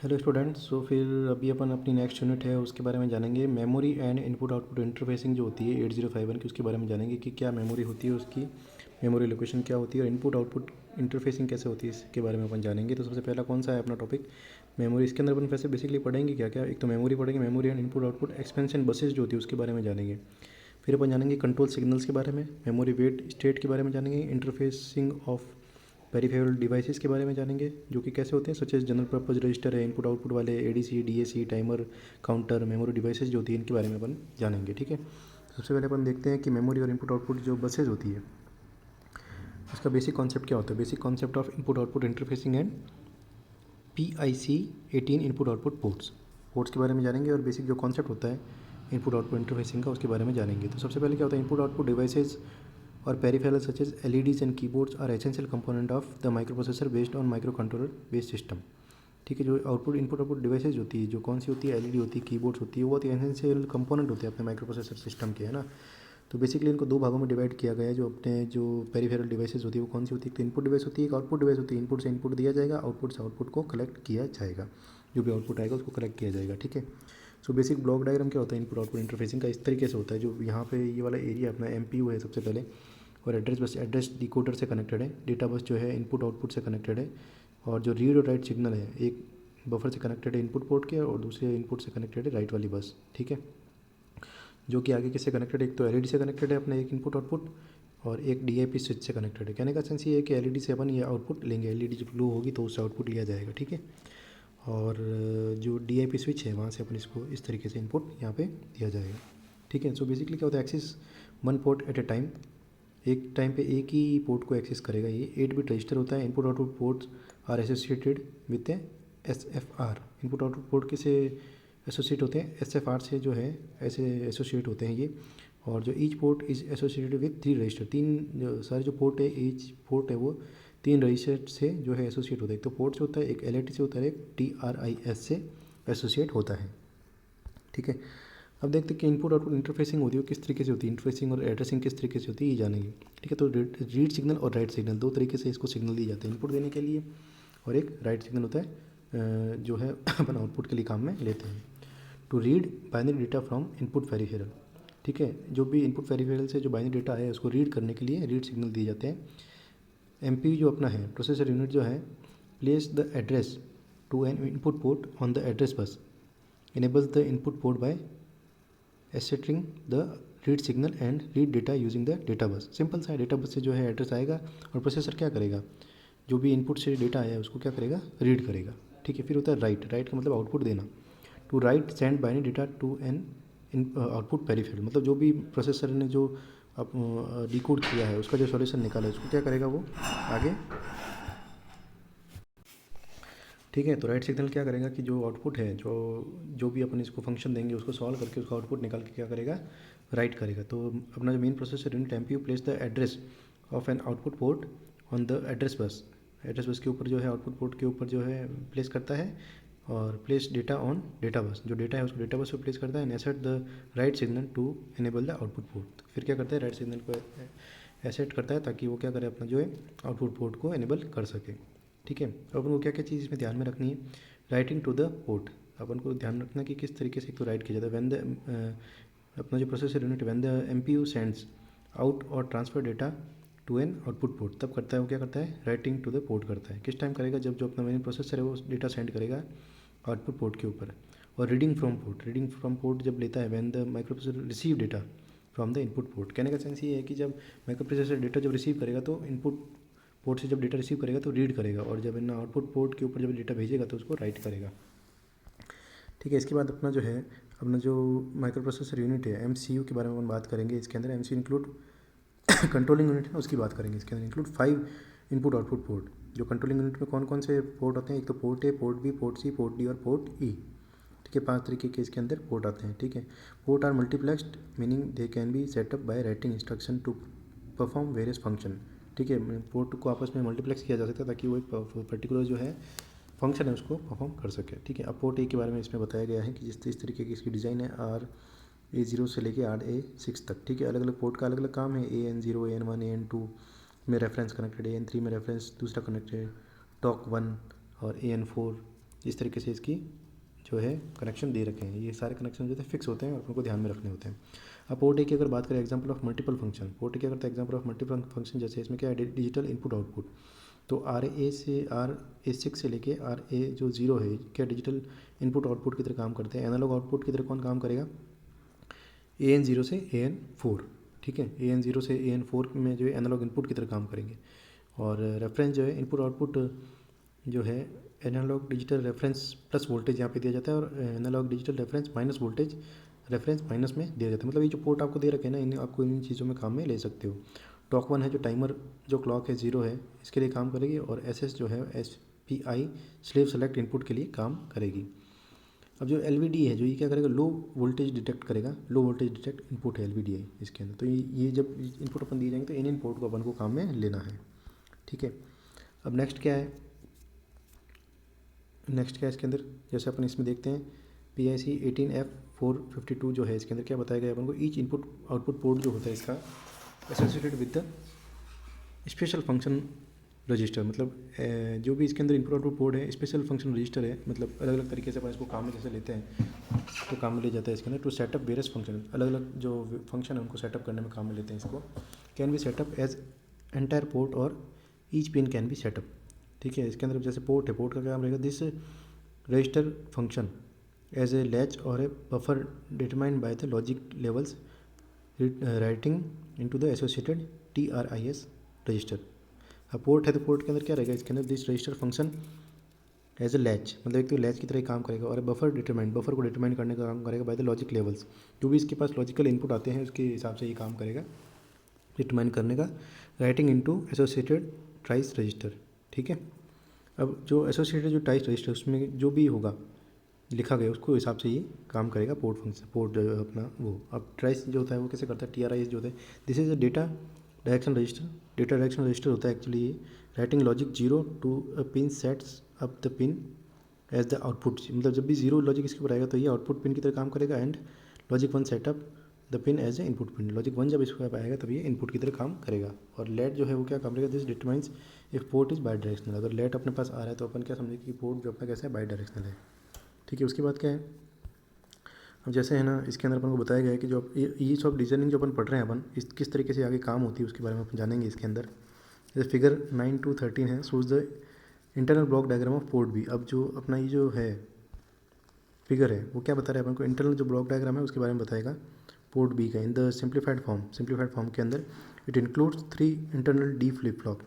Hello students. फिर अभी अपन अपनी नेक्स्ट यूनिट है उसके बारे में जानेंगे। Memory and input output interfacing जो होती है 8051 की, उसके बारे में जानेंगे कि क्या मेमोरी होती है, उसकी मेमोरी लोकेशन क्या होती है और इनपुट आउटपुट इंटरफेसिंग कैसे होती है, इसके बारे में अपन जानेंगे। तो सबसे पहला कौन सा है अपना टॉपिक, मेमोरी। इसके अंदर अपन वैसे बेसिकली पढ़ेंगे क्या क्या, एक तो मेमोरी पढ़ेंगे, memory and input output expansion buses जो होती है उसके बारे में जानेंगे। फिर अपन जानेंगे कंट्रोल सिग्नल्स के बारे में, मेमोरी वेट स्टेट के बारे में जानेंगे, इंटरफेसिंग ऑफ पेरिफेरल डिवाइसेस के बारे में जानेंगे जो कि कैसे होते हैं, such as general purpose register है, इनपुट आउटपुट वाले ADC DAC timer counter memory devices जो होती है इनके बारे में अपन जानेंगे। ठीक है, सबसे पहले अपन देखते हैं कि मेमोरी और इनपुट आउटपुट जो बसेज होती है उसका बेसिक कॉन्सेप्ट क्या होता है। Basic concept of input output interfacing and PIC 18 input output ports के बारे में जानेंगे और बेसिक जो कॉन्सेप्ट होता है इनपुट आउटपुट इंटरफेसिंग का उसके बारे में जानेंगे। तो सबसे पहले क्या होता है, इनपुट आउटपुट डिवाइसेज और peripherals such as LEDs and keyboards are essential component of the microprocessor based on microcontroller based system। ठीक है, जो आउटपुट इनपुट आउटपुट डिवाइसेज होती है, जो कौन सी होती है, एलईडी होती है, कीबोर्ड्स होती है, वो बहुत ही एसेंशियल कंपोनेंट होते हैं अपने माइक्रोप्रोसेसर सिस्टम के, है ना। तो बेसिकली इनको दो भागों में डिवाइड किया गया है। जो अपने जो पेरिफेरल डिवाइसेज होती है वो कौन सी होती है, एक तो इनपुट डिवाइस होती है, एक आउटपुट डिवाइस होती है। इनपुट से इनपुट दिया जाएगा, आउटपुट से आउटपुट को कलेक्ट किया जाएगा, जो भी आउटपुट आएगा उसको कलेक्ट किया जाएगा। ठीक है, सो बेसिक ब्लॉक डायग्राम क्या होता है इनपुट आउटपुट इंटरफेसिंग का, इस तरीके से होता है। जो यहाँ पे ये वाला एरिया अपना एमपीयू है सबसे पहले, और एड्रेस बस एड्रेस डिकोडर से कनेक्टेड है, डेटा बस जो है इनपुट आउटपुट से कनेक्टेड है, और जो रीड और राइट सिग्नल है एक बफर से कनेक्टेड है इनपुट पोर्ट के, और दूसरे इनपुट से कनेक्टेड है राइट वाली बस। ठीक है, जो कि आगे किससे कनेक्टेड है, एक तो एलईडी से कनेक्टेड है अपने एक इनपुट आउटपुट, और एक डीआईपी स्विच से कनेक्टेड है। कहने का सेंस ये है कि एलईडी से अपन ये आउटपुट लेंगे, एलईडी जब लो होगी तो उससे आउटपुट लिया जाएगा। ठीक है, और जो डीआईपी स्विच है वहाँ से अपन इसको इस तरीके से इनपुट यहाँ पे दिया जाएगा। ठीक है, सो बेसिकली क्या होता है, access one port at a time, एक टाइम पे एक ही पोर्ट को एक्सेस करेगा। ये 8 बिट रजिस्टर होता है। Input output ports are associated with SFR। Input output port किसे एसोसिएट होते हैं, SFR से जो है ऐसे एसोसिएट होते हैं ये। और जो each port is associated with 3 register, तीन जो सारे जो पोर्ट है, ईच पोर्ट है वो 3 रजिस्टर से जो है एसोसिएट होता है। एक तो पोर्ट से होता है, एक LIT से होता है, एक TRIS से एसोसिएट होता है। ठीक है, अब देखते हैं कि इनपुट आउटपुट इंटरफेसिंग होती है किस तरीके से होती है, इंटरफेसिंग और एड्रेसिंग किस तरीके से होती है ये जानेंगे। ठीक है, तो रीड सिग्नल और राइट सिग्नल दो तरीके से इसको सिग्नल दिए जाते हैं इनपुट देने के लिए, और एक राइट सिग्नल होता है जो है अपन आउटपुट के लिए काम में लेते हैं। To read binary data from input peripheral. ठीक है, जो भी इनपुट पेरिफेरल से जो बाइनरी डेटा है उसको रीड करने के लिए रीड सिग्नल दिए जाते हैं। MPU जो अपना है, प्रोसेसर यूनिट जो है, place the address to an input port on the address bus, enables the input port by ascertaining the read signal and read data using the data bus. Simple सा है, data bus से जो है address आएगा और processor क्या करेगा, जो भी इनपुट से डेटा आया है उसको क्या करेगा, रीड करेगा। ठीक है, फिर होता है राइट, राइट का मतलब आउटपुट देना। To write send binary data to an in output peripheral, मतलब जो भी प्रोसेसर ने जो डिकोड किया है उसका जो सॉल्यूशन निकाला है उसको क्या करेगा वो आगे। ठीक है, तो राइट सिग्नल क्या करेगा कि जो आउटपुट है, जो जो भी अपन इसको फंक्शन देंगे उसको सॉल्व करके उसका आउटपुट निकाल के क्या करेगा, राइट करेगा। तो अपना जो main processor unit MPU place the address of N output port on the address बस, एड्रेस बस के ऊपर जो है आउटपुट पोर्ट के ऊपर जो है प्लेस करता है, और place data on data bus, जो डेटा है उसको डेटा बस पर प्लेस करता है, and assert the write signal to enable the output port. फिर क्या करता है, राइट सिग्नल को एसेट करता है ताकि वो क्या करे, अपना जो है आउटपुट पोर्ट को एनेबल कर सके। ठीक है, अब अपन को क्या क्या चीज़ इसमें ध्यान में रखनी है, राइटिंग टू द पोर्ट, अपन को ध्यान रखना कि किस तरीके से एक तो राइट किया जाता है। व्हेन द अपना जो processor unit, when the MPU sends out और transfer data to an output port, तब करता है वो क्या करता है, राइटिंग टू द पोर्ट करता है। किस टाइम करेगा, जब जो अपना मेन प्रोसेसर है वो डेटा सेंड करेगा आउटपुट पोर्ट के ऊपर। और reading from port, reading from port जब लेता है, when the micro processor receive data from the input port. कहने का सेंस ये है कि जब माइक्रो प्रोसेसर डेटा जब रिसीव करेगा तो इनपुट पोर्ट से जब डेटा रिसीव करेगा तो रीड करेगा, और जब इन आउटपुट पोर्ट के ऊपर जब डेटा भेजेगा तो उसको राइट करेगा। ठीक है, इसके बाद अपना जो है, अपना जो माइक्रो प्रोसेसर यूनिट है MCU के बारे में हम बात करेंगे। इसके अंदर MCU इंक्लूड कंट्रोलिंग यूनिट है उसकी बात करेंगे। इसके अंदर इंक्लूड 5 इनपुट आउटपुट पोर्ट। जो कंट्रोलिंग यूनिट में कौन कौन से पोर्ट होते हैं, एक तो port A, port B, port C, port D और पोर्ट E। ठीक है, 5 तरीके के इसके अंदर पोर्ट आते हैं। ठीक है, port are multiplexed, meaning they can be set up by writing instruction to perform various function. ठीक है, पोर्ट को आपस में मल्टीप्लेक्स किया जा सकता है ताकि वो एक पर्टिकुलर जो है फंक्शन है उसको परफॉर्म कर सके। ठीक है, अब पोर्ट A के बारे में इसमें बताया गया है कि जिस तरीके की इसकी डिज़ाइन है, RA0 से लेके RA6 तक। ठीक है, अलग अलग पोर्ट का अलग अलग काम है। AN0, AN1, AN2 में रेफरेंस कनेक्टेड है, AN3 में रेफरेंस दूसरा कनेक्टेड है, TOC1 और AN4 इस तरीके से इसकी जो है कनेक्शन दे रखे हैं। ये सारे कनेक्शन जो है फिक्स होते हैं और उनको ध्यान में रखने होते हैं। अब पोर्ट ए की अगर बात करें example of multiple function, port A की अगर एग्जांपल ऑफ मल्टीपल फंक्शन जैसे इसमें क्या है डिजिटल इनपुट आउटपुट, तो RA6 से लेके RA जो 0 है क्या डिजिटल इनपुट आउटपुट की तरह काम करते हैं। एनालॉग आउटपुट की तरह कौन काम करेगा, AN0 से AN4, ठीक है, AN0 से AN4 में जो है एनालॉग इनपुट की तरह काम करेंगे। और रेफरेंस जो है इनपुट आउटपुट जो है analogue digital reference plus voltage यहाँ पे दिया जाता है और analogue digital reference minus voltage reference minus में दिया जाता है। मतलब ये जो पोर्ट आपको दे रखे हैं ना, इन आपको इन चीज़ों में काम में ले सकते हो। टॉक 1 है जो टाइमर जो क्लॉक है 0 है इसके लिए काम करेगी, और SS जो है SPI स्लेव सेलेक्ट इनपुट के लिए काम करेगी। अब जो LVD है जो ये क्या करेगा, लो वोल्टेज डिटेक्ट करेगा, लो वोल्टेज डिटेक्ट इनपुट है LVD है इसके अंदर। तो ये जब इनपुट अपन दिए जाएंगे तो इन पोर्ट को अपन को काम में लेना है, ठीक है। अब नेक्स्ट क्या है, इसके अंदर जैसे अपन इसमें देखते हैं PIC 18F452 जो है इसके अंदर क्या बताया गया अपन को, ईच इनपुट आउटपुट पोर्ट जो होता है इसका associated with the special function register, मतलब जो भी इसके अंदर इनपुट आउटपुट पोर्ट है स्पेशल फंक्शन रजिस्टर है, मतलब अलग अलग तरीके से अपन इसको काम में कैसे लेते हैं तो काम में ले जाता है इसके अंदर। टू सेटअप वेरियस फंक्शन, अलग अलग जो फंक्शन है उनको सेटअप करने में काम में लेते हैं इसको। Can be set up as entire port और each pin can be set up, ठीक है। इसके अंदर जैसे पोर्ट है, पोर्ट का क्या रहेगा, this register function as a latch और a buffer determined by the logic levels writing into the associated TRIS register. अब पोर्ट है तो पोर्ट के अंदर क्या रहेगा, इसके अंदर this register function as a latch, मतलब एक तो लैच की तरह ही काम करेगा, और बफर को डिटरमाइन करने का काम करेगा बाय द लॉजिक लेवल्स, जो भी इसके पास लॉजिकल इनपुट आते हैं उसके हिसाब से ये काम करेगा डिटरमाइन करने का, राइटिंग इनटू एसोसिएटेड ट्राइस रजिस्टर, ठीक है। अब जो एसोसिएटेड जो ट्राइस रजिस्टर उसमें जो भी होगा लिखा गया उसको हिसाब से ये काम करेगा पोर्ट फंक्शन, पोर्ट जो अपना वो। अब ट्राइस जो होता है वो कैसे करता है, TRIS जो होता है this is a data direction register, data direction register होता है एक्चुअली ये, writing logic 0 to a pin sets up the pin as the output, मतलब जब भी 0 लॉजिक इसके ऊपर आएगा तो ये आउटपुट पिन की तरह काम करेगा, and logic 1 set up the pin as a input pin, logic 1 जब इसके ऊपर आएगा तब ये इनपुट की तरह काम करेगा। और लेट जो है वो क्या काम करेगा, this determines if port is by directional, अगर लेट अपने पास आ रहा है तो अपन क्या समझेंगे कि पोर्ट जो अपना कैसा है बाई डायरेक्शनल है, ठीक है। उसके बाद क्या है, अब जैसे है ना इसके अंदर अपन को बताया गया है कि जो ये सब डिजाइनिंग जो अपन पढ़ रहे हैं अपन इस किस तरीके से आगे काम होती है उसके बारे में अपन जानेंगे इसके अंदर। जैसे फिगर 9 to 13 है, shows the internal block diagram of port B. अब जो अपना ये जो है फिगर है वो क्या बता रहा है अपन को, इंटरनल जो ब्लॉक डायग्राम है उसके बारे में बताएगा पोर्ट बी का इन द सिंप्लीफाइड फॉर्म के अंदर it includes 3 internal D flip flop,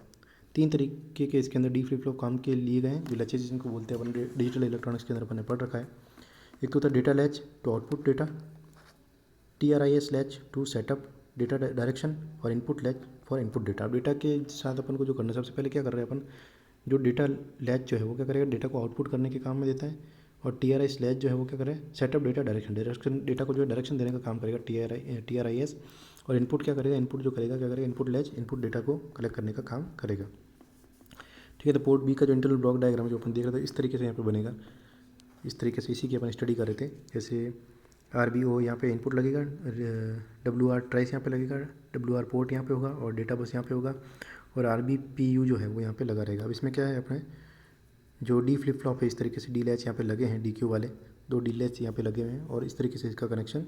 3 तरीके के इसके अंदर D फ्लिप फ्लॉप काम के लिए गए हैं, जो लैचेज जिनको बोलते हैं अपन डिजिटल इलेक्ट्रॉनिक्स के अंदर अपन ने पढ़ रखा है। एक तो होता है data latch to output data, TRIS latch to set up data direction, और input latch for input data. अब डेटा के साथ अपन को जो करना है सबसे पहले क्या कर रहे हैं अपन, जो डेटा लैच जो है वो क्या करेगा, डेटा को आउटपुट करने के काम में देता है, और TRIS लैच जो है वो क्या करे, सेटअप डेटा डायरेक्शन डेटा को जो है डायरेक्शन देने का काम करेगा TRIS, और इनपुट क्या करेगा, इनपुट जो करेगा क्या करेगा, इनपुट लैच इनपुट डेटा को कलेक्ट करने का काम करेगा, ठीक है। तो पोर्ट बी का जो इंटरनल ब्लॉक डायग्राम जो अपन देख रहे थे इस तरीके से यहाँ पे बनेगा, इस तरीके से इसी की अपन स्टडी कर रहे थे। जैसे RBO यहाँ पे इनपुट लगेगा, WR ट्राइस यहाँ पे लगेगा, WR पोर्ट यहाँ पे होगा, और डेटा बस यहाँ पे होगा, और RBPU जो है वो यहाँ पे लगा रहेगा। अब इसमें क्या है अपने जो D फ्लिप फ्लॉप है इस तरीके से D लैच यहाँ पे लगे हैं, DQ वाले 2 D लैच यहाँ पे लगे हुए हैं, और इस तरीके से इसका कनेक्शन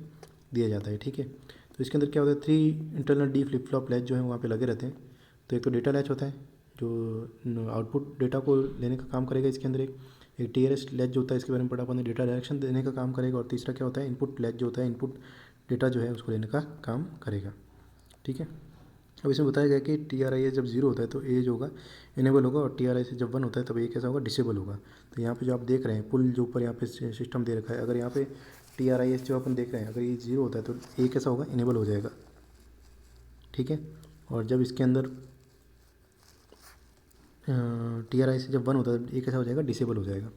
दिया जाता है, ठीक है। तो इसके अंदर क्या होता है, 3 internal D flip flop latch जो है वहाँ पे लगे रहते हैं। तो एक तो डेटा लैच होता है जो आउटपुट डेटा को लेने का काम करेगा, इसके अंदर एक TRS लैच जो होता है इसके बारे में पढ़ा अपन ने, डेटा डायरेक्शन देने का काम करेगा, और तीसरा क्या होता है इनपुट लैच जो होता है इनपुट डेटा जो है उसको लेने का काम करेगा, ठीक है। अब इसमें बताया गया कि TRIS जब 0 होता है तो A जो होगा इनेबल होगा, और TRIS जब 1 होता है तब A कैसा होगा, डिसेबल होगा। तो यहाँ पे जो आप देख रहे हैं पुल जो ऊपर यहाँ पे सिस्टम दे रखा है, अगर यहाँ पे TRIS जो अपन देख रहे हैं अगर ये 0 होता है तो A कैसा होगा, इनेबल हो जाएगा, ठीक है। और जब इसके अंदर TRIS जब 1 होता है A कैसा हो जाएगा, डिसेबल हो जाएगा,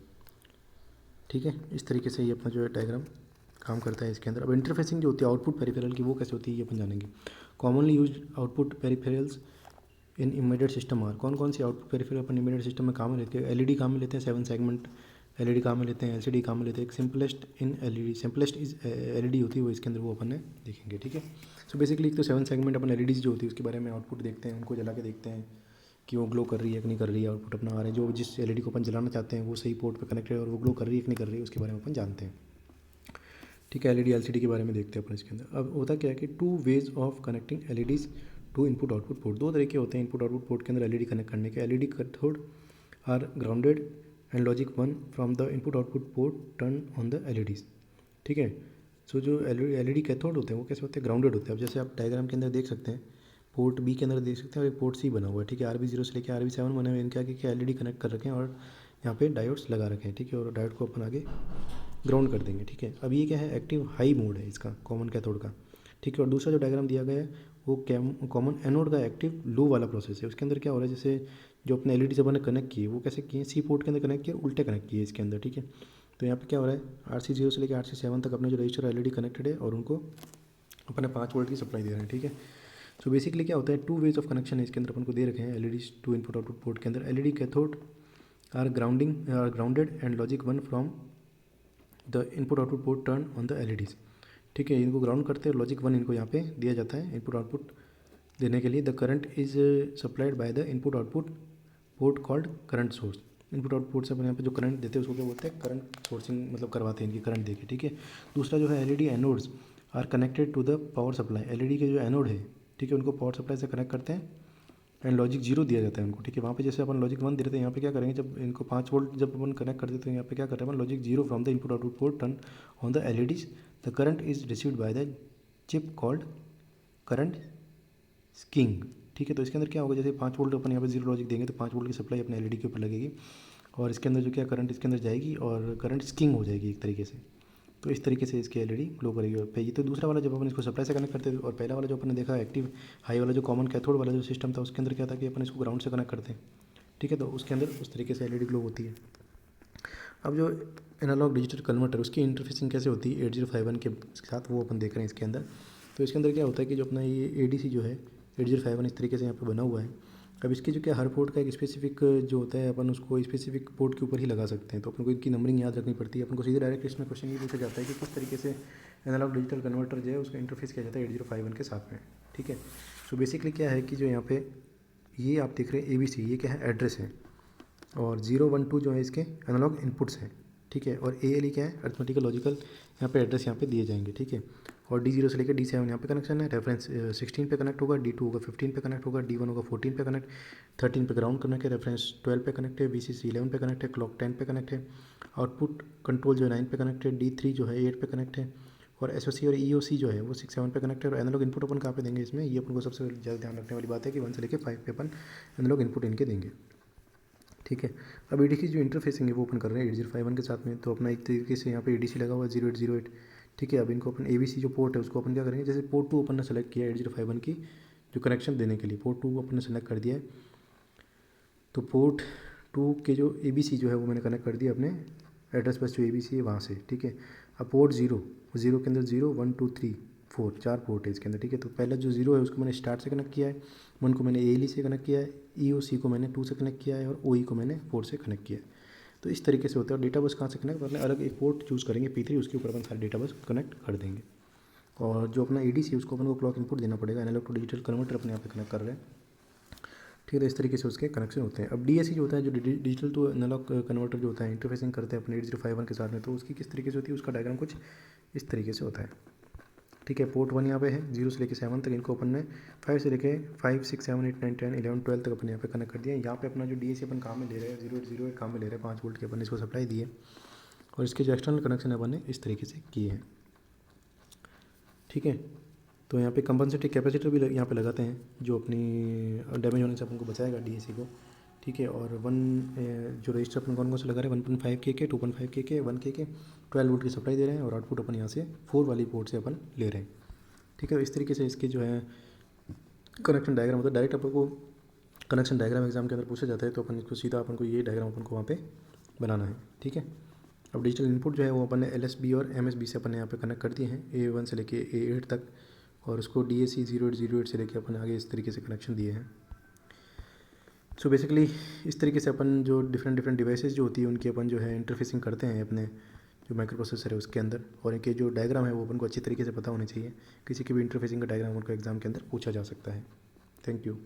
ठीक है। इस तरीके से ये अपना जो है डायग्राम काम करता है इसके अंदर। अब इंटरफेसिंग जो होती है आउटपुट पेरिफेरल की वो कैसे होती है ये अपन जानेंगे। Commonly use output peripherals in embedded system are, कौन कौन सी आउटपुट पेरिफेरल अपन एम्बेडेड सिस्टम में काम में लेते हैं। LED काम में लेते हैं, 7 सेगमेंट LED काम में लेते हैं, LCD काम में लेते हैं। एक simplest in LED, simplest is LED होती है वो इसके अंदर वो अपन ने देखेंगे, ठीक है। सो बेसिकली एक तो 7 सेगमेंट अपन LEDs जो होती है उसके बारे में आउटपुट देखते हैं, उनको जला के देखते हैं कि वो ग्लो कर रही है कि नहीं कर रही है, आउटपुट अपना आ रहा है, जो जिस एलईडी को अपन जलाना चाहते हैं वो सही पोर्ट पे कनेक्टेड है और वो ग्लो कर रही है कि नहीं कर रही है, उसके बारे में अपन जानते हैं। ठीक है, एलईडी एलसीडी के बारे में देखते हैं अपन इसके अंदर। अब होता क्या है कि 2 ways of connecting LEDs to input output port. 2 तरीके होते हैं इनपुट आउटपुट पोर्ट के अंदर एलईडी कनेक्ट करने के। LED cathode are grounded and logic 1 from the input output port turn on the LEDs. ठीक है, सो जो एलईडी कैथोड होते हैं वो कैसे होते हैं, ग्राउंडेड होते हैं। अब जैसे आप डायग्राम के अंदर देख सकते हैं, पोर्ट बी के अंदर देख सकते हैं और एक पोर्ट सी बना हुआ है। ठीक है, RB0 से लेकर RB7 बने हुए, इनके आगे क्या एलईडी कनेक्ट कर रखे हैं और यहाँ पे डायोड्स लगा रखे हैं। ठीक है, और डायोड को अपन आगे ग्राउंड कर देंगे। ठीक है, अब ये क्या है, एक्टिव हाई मोड है इसका, कॉमन कैथोड का। ठीक है, और दूसरा जो डायग्राम दिया गया है वो कॉमन एनोड का एक्टिव लो वाला प्रोसेस है। उसके अंदर क्या हो रहा है, जैसे जो अपने एलईडी से अपन ने कनेक्ट किए वो कैसे किए, सी पोर्ट के अंदर कनेक्ट किए, उल्टे कनेक्ट किए इसके अंदर। ठीक है, तो यहाँ पे क्या हो रहा है, RC0 से लेकर RC7 तक अपने जो रजिस्टर एलईडी कनेक्टेड है और उनको अपने 5 वोल्ट की सप्लाई दे रहे हैं। ठीक है, सो बेसिकली क्या होता है, 2 वेज ऑफ कनेक्शन है इसके अंदर अपन को दे रखे हैं LED to input output port के अंदर। LED cathode are grounded and logic 1 from the input output port turn on the LEDs. ठीक है, इनको ग्राउंड करते हैं और लॉजिक 1 इनको यहाँ पे दिया जाता है इनपुट आउटपुट देने के लिए। The current is supplied by the input output port called current source. Input output से अपन यहाँ पे जो करंट देते हैं उसको क्या बोलते हैं, करंट सोर्सिंग, मतलब करवाते हैं इनकी करंट देके। ठीक है, दूसरा जो है LED anodes are connected to the power supply. LED के जो एनोड है, ठीक है, उनको पावर सप्लाई से कनेक्ट करते हैं एंड लॉजिक 0 दिया जाता है उनको। ठीक है, वहाँ पे जैसे अपन लॉजिक 1 दे रहे थे, यहाँ पे क्या करेंगे, जब इनको 5 वोल्ट जब अपन कनेक्ट करते हैं यहाँ पे क्या कर रहे हैं अपन, logic 0 from the input output port turn on the LEDs. The current is received by the chip called current sinking. ठीक है, तो इसके अंदर क्या होगा, जैसे 5 वोल्ट अपन यहाँ पे 0 लॉजिक देंगे तो 5 वोल्ट की सप्लाई अपने एलईडी के ऊपर लगेगी और इसके अंदर जो क्या करंट इसके अंदर जाएगी और करंट स्किंग हो जाएगी एक तरीके से। तो इस तरीके से इसकी एलईडी ग्लो करेगी। और ये तो दूसरा वाला जब अपन इसको सप्लाई से कनेक्ट करते थे, और पहला वाला जो अपन ने देखा एक्टिव हाई वाला जो कॉमन कैथोड वाला जो सिस्टम था उसके अंदर क्या था कि अपन इसको ग्राउंड से कनेक्ट करते हैं। ठीक है, तो उसके अंदर उस तरीके से एलईडी ग्लो होती है। अब जो एनालॉग डिजिटल कन्वर्टर उसकी इंटरफेसिंग कैसे होती है 8051 के साथ, वो अपन देख रहे हैं इसके अंदर। तो इसके अंदर क्या होता है कि जो अपना ये ADC जो है 8051 इस तरीके से यहाँ पे बना हुआ है। अब इसकी जो क्या हर पोर्ट का एक स्पेसिफिक जो होता है, अपन उसको स्पेसिफिक पोर्ट के ऊपर ही लगा सकते हैं। तो अपन को इनकी नंबरिंग याद रखनी पड़ती है। अपन को सीधे डायरेक्ट इसमें क्वेश्चन ये पूछा जाता है कि किस तरीके से एनालॉग डिजिटल कन्वर्टर जो है उसका इंटरफेस किया जाता है 8051 के साथ में। ठीक है, सो बेसिकली क्या है कि जो यहाँ पे ये आप देख रहे हैं ABC, ये क्या है, एड्रेस है, और 0 1 2 जो है इसके एनालॉग इनपुट्स हैं। ठीक है, और ALE क्या है, अर्थमेटिकल लॉजिकल यहाँ पे एड्रेस यहाँ पे दिए जाएंगे। ठीक है, और D0 से लेकर D7 यहाँ पे कनेक्शन है। रेफरेंस 16 पे कनेक्ट होगा, D2 होगा 15 पे कनेक्ट होगा, D1 होगा 14 पे कनेक्ट, 13 पे ग्राउंड कनेक्ट है, रेफरेंस 12 पे कनेक्ट है, VCC 11 पे कनेक्ट है, क्लॉक 10 पे कनेक्ट है, आउटपुट कंट्रोल जो है 9 पे कनेक्ट है, D3 जो है 8 पे कनेक्ट है, और SOC और EOC जो है वो 6 7 पे कनेक्ट है। और एनालॉग इनपुट अपन कहाँ पे देंगे इसमें, ये अपन को सबसे ज़्यादा ध्यान रखने वाली बात है कि 1 से लेकर 5 पे अपन एनालॉग इनपुट इनके देंगे। ठीक है, अब ADC जो इंटरफेसिंग है वो अपन कर रहे हैं 8051 के साथ में। तो अपना एक तरीके से यहाँ पे ADC लगा हुआ है 0808। ठीक है, अब इनको अपन ABC जो पोर्ट है उसको अपन क्या करेंगे, जैसे पोर्ट 2 अपन ने सेलेक्ट किया है 8051 की जो कनेक्शन देने के लिए, पोर्ट 2 अपन ने सेलेक्ट कर दिया है। तो पोर्ट 2 के जो ABC जो है वो मैंने कनेक्ट कर दिया अपने एड्रेस बस जो ABC है वहाँ से। ठीक है, अब पोर्ट 0 के अंदर 0 1 2 3 4 4 पोर्ट है इसके अंदर। ठीक है, तो पहला जो 0 है उसको मैंने स्टार्ट से कनेक्ट किया है, 1 को मैंने ALE से कनेक्ट किया है, EOC को मैंने 2 से कनेक्ट किया है, और OE को मैंने 4 से कनेक्ट किया है। तो इस तरीके से होता है। और डेटा बस कहाँ से कनेक्ट करना है, अलग एक पोर्ट चूज़ करेंगे P3, उसके ऊपर अपन सारे डेटा बस कनेक्ट कर देंगे। और जो अपना ADC है उसको अपन को क्लॉक इनपुट देना पड़ेगा, एनालॉग टू डिजिटल कन्वर्टर अपने यहाँ पे कनेक्ट कर रहे हैं। ठीक है, तो इस तरीके से उसके कनेक्शन होते हैं। अब DAC जो होता है, जो डिजिटल टू एनालॉग कन्वर्टर जो होता है, इंटरफेसिंग करते हैं अपने 8051 के साथ में, तो उसकी किस तरीके से होती है, उसका डायग्राम कुछ इस तरीके से होता है। ठीक है, पोर्ट 1 यहाँ पे है 0 से लेकर 7 तक, इनको अपन ने 5 से लेकर 5 6 7 8 9 10 11 12 तक अपन यहाँ पे कनेक्ट कर दिया। यहाँ पे अपना जो DAC अपन काम में ले रहे हैं 0808 काम में ले रहे हैं, 5 वोल्ट के अपन इसको सप्लाई दिए, और इसके जो एक्सटर्नल कनेक्शन अपन ने इस तरीके से किए हैं। ठीक है, तो यहाँ पे कंपनसेटिंग कैपेसिटर भी यहाँ पे लगाते हैं जो अपनी डैमेज होने से अपन को बचाएगा DAC को। ठीक है, और जो रजिस्टर अपन कौन कौन से लगा रहे हैं, 1.5 kk 2.5 kk 1 kk 12 वोल्ट की सप्लाई दे रहे हैं, और आउटपुट अपन यहाँ से 4 वाली पोर्ट से अपन ले रहे हैं। ठीक है, तो इस तरीके से इसके जो है कनेक्शन डायग्राम होता है। डायरेक्ट अपन को कनेक्शन डायग्राम एग्जाम के अंदर पूछा जाता है, तो अपन इसको सीधा अपन को ये डायग्राम अपन को वहाँ पे बनाना है। ठीक है, अब डिजिटल इनपुट जो है वो अपन ने LSB और MSB से अपन ने यहाँ पे कनेक्ट कर दिए हैं, A1 से लेके A8 तक, और उसको DAC 0808 से लेके अपन आगे इस तरीके से कनेक्शन दिए हैं। सो बेसिकली इस तरीके से अपन जो डिफरेंट डिवाइसेस जो होती है उनकी अपन जो है इंटरफेसिंग करते हैं अपने जो माइक्रो प्रोसेसर है उसके अंदर, और इनके जो डायग्राम है वो अपन को अच्छी तरीके से पता होने चाहिए। किसी की भी इंटरफेसिंग का डायग्राम उनको एग्जाम के अंदर पूछा जा सकता है। Thank you.